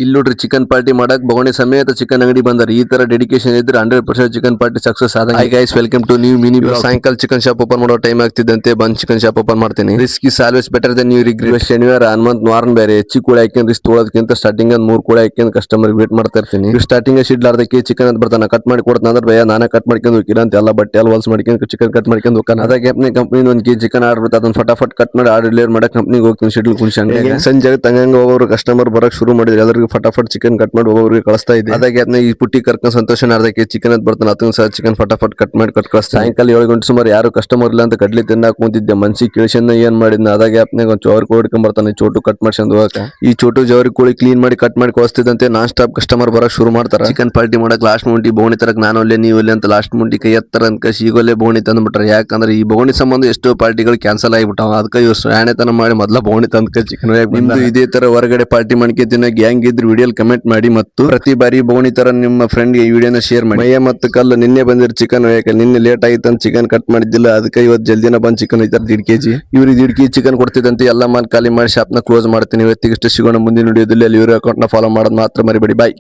ಇಲ್ಲಿ ನೋಡ್ರಿ chicken party ಮಾಡಕ್ ಬಗೋಣಿ ಸಮೇತ ಚಿಕನ್ ಅಂಗಡಿ ಬಂದಾರ. ಈ ತರ ಡೆಡಿಕೇಶನ್ ಇದ್ರೆ 100% ಚಿಕನ್ ಪಾರ್ಟಿ ಸಕ್ಸಸ್ ಆದ. Hi guys, welcome to new mini blog. ಸಾಯಂಕಾಲ ಚಿಕನ್ ಶಾಪ್ ಓಪನ್ ಮಾಡೋ ಟೈಮ್ ಆಗ್ತಿದ್ದಂತೆ ಬಂದ್ ಚಿಕನ್ ಶಾಪ್ ಓಪನ್ ಮಾಡ್ತೀನಿ. Risk is always better than you regret. ಶನಿವಾರ ಹನುಮಂತ್ ವಾರನ್ ಬೇರೆ ಹೆಚ್ಚಿ ಕೂಳಿ ಹಾಕಿ ರಿಸ್ಕ್ ತೊಗೊಳೋದಕ್ಕಿಂತ ಸ್ಟಾರ್ಟಿಂಗ್ 3 ಕೂಳಿ ಹಾಕಿ ಕಸ್ಟಮರ್ ವೇಟ್ ಮಾಡ್ತಾ ಇರ್ತೀನಿ. ಸ್ಟಾರ್ಟಿಂಗ್ ಶಿಡ್ಲಾರ್ದಕ್ಕೆ ಚಿಕನ್ ಅಂತ ಬರ್ತಾನ. ಕಟ್ ಮಾಡಿ ಕೊಡ್ತಾನ ಅಂದ್ರೆ ಭಯ ನಾನೇ ಕಟ್ ಮಾಡ್ಕೊಂಡು ಹೋಗಿಲ್ಲ ಅಂತ ಎಲ್ಲ ಬಟ್ಟೆ ಎಲ್ಲ ಹೊಲ್ಸ್ ಮಾಡ್ಕೊಂಡು ಚಿಕನ್ ಕಟ್ ಮಾಡ್ಕೊಂಡು ಹೋಗ್ತಾನೆ. ಅದ ಗ್ಯಾಪ್ನ ಕಂಪ್ನಿ 1 kg ಚಿಕನ್ ಆರ್ಡರ್ ಬರ್ತದೆ. ಅದನ್ನ ಫಟಾಫಟ್ ಕಟ್ ಮಾಡಿ ಆರ್ಡರ್ ಡಿಲಿವರ್ ಮಾಡಕ್ ಕಂಪ್ನಿಗೆ ಹೋಗ್ತೀನಿ. ಶಿಡ್ಲ್ ಕುಣ್ಸಂಗ ಸಂಜೆ ತಂಗಂಗ ಒಬ್ಬರು ಕಸ್ಟಮರ್ ಬರಕ್ ಶುರು ಮಾಡಿದ್ರೆ ಎಲ್ಲರಿಗೂ ಫಟಾಫಟ್ ಚಿಕನ್ ಕಟ್ ಮಾಡಿ ಒಬ್ಬರಿಗೆ ಕಳಿಸ್ತಾ ಇದೆ. ಅದಾಗಿ ಈ ಪುಟ್ಟಿ ಕರ್ಕೊಂಡ್ ಸಂತೋಷ ಅರ್ಧಕ್ಕೆ ಚಿಕನ್ ಅಂತ ಬರ್ತಾನೆ. ಅದನ್ನ ಸಹ ಚಿಕನ್ ಫಟಾಫಟ್ ಕಟ್ ಮಾಡಿ ಕಳಿಸ್ತಾನೆ. ಸಾಯಂಕಾಲ 7 ಗಂಟೆ ಸುಮಾರು ಯಾರು ಕಸ್ಟಮರ್ ಇಲ್ಲ ಅಂತ ಕಡ್ಲಿ ತಿನ್ನಕ್ ಕುಂತಿದ್ದೆ. ಮನ್ಸಿ ಕೇಳಿಸಿಂದ ಏನ್ ಮಾಡಿದ್ನ ಅದಾಗ ಆಪ್ನಾಗ ಒಂದು ಜವರಿ ಕೋಳಿ ಹಿಡ್ಕೊಂಡ್ ಬರ್ತಾನೆ. ಚೋಟು ಕಟ್ ಮಾಡ್ಸಂದು ಹೋಗಕ ಈ ಚೋಟು ಜವರಿ ಕೋಳಿ ಕ್ಲೀನ್ ಮಾಡಿ ಕಟ್ ಮಾಡಿ ಕಳಿಸ್ತಿದ್ದಂತೆ ನಾನ್ ಸ್ಟಾಪ್ ಕಸ್ಟಮರ್ ಬರಕ್ ಶುರು ಮಾಡ್ತಾರೆ. ಚಿಕನ್ ಪಾರ್ಟಿ ಮಾಡಕ್ ಲಾಸ್ಟ್ ಮುಂಟಿ ಬೋಣಿ ತರಕ್ ನಾನು ಅಲ್ಲೇ ನೀವು ಅಲ್ಲೇ ಅಂತ ಲಾಸ್ಟ್ ಮುಂಟಿ ಕೈ ಎತ್ತರ ಅಂತ ಈಗೊಲ್ಲೇ ಬೋಣಿ ತಂದ್ಬಿಟ್ರೆ. ಯಾಕಂದ್ರೆ ಈ ಬೋಣಿ ಸಂಬಂಧ ಎಷ್ಟೋ ಪಾರ್ಟಿಗಳು ಕ್ಯಾನ್ಸಲ್ ಆಗಿಬಿಟ್ಟಾವ. ಅದಕ್ಕೆ ಇವ್ರು ಶಾಣೆತನ ಮಾಡಿ ಮೊದ್ಲ ಬೋಣಿ ತಂದ್ಕ ಚಿಕನ್ ನಿಮ್ದು ಇದೇ ತರ ಹೊರಗಡೆ ಪಾರ್ಟಿ ಮಾಡ್ಕೆ ತಿನ್ನ ಗ್ಯಾಂಗ್ ಇದ್ರೆ ವಿಡಿಯೋ ಕಮೆಂಟ್ ಮಾಡಿ. ಮತ್ತು ಪ್ರತಿ ಬಾರಿ ಬೋಣಿ ತರ ನಿಮ್ಮ ಫ್ರೆಂಡ್ ಈ ವಿಡಿಯೋನ ಶೇರ್ ಮಾಡಿ. ಮಯ್ಯ ಮತ್ತು ಕಲ್ಲು ನಿನ್ನೆ ಬಂದಿರ್ ಚಿಕನ್ ನಿನ್ನೆ ಲೇಟ್ ಆಗಿತ್ತು ಅಂತ ಚಿಕನ್ ಕಟ್ ಮಾಡಿದ್ದಿಲ್ಲ. ಅದಕ್ಕೆ ಇವತ್ತು ಜಲ್ದಿನ ಬಂದ್ ಚಿಕನ್ ಐತಾರೆ 1.5 kg. ಇವ್ರಿಗೆ 1.5 kg ಚಿಕನ್ ಕೊಡ್ತಿದ್ದಂತೆ. ಎಲ್ಲ ಮಾಲ್ ಖಾಲಿ ಮಾಡಿ ಶಾಪ್ ನ ಕ್ಲೋಸ್ ಮಾಡ್ತೀನಿ. ಇವತ್ತಿಗೆ ಇಷ್ಟು ಸಿಗೋಣ ಮುಂದಿನ ವಿಡಿಯೋದಲ್ಲಿ. ಅಲ್ಲಿ ಇವ್ರ ಅಕೌಂಟ್ ನ ಫಾಲೋ ಮಾಡೋದು ಮಾತ್ರ ಮರಿಬೇಡಿ. ಬಾಯ್.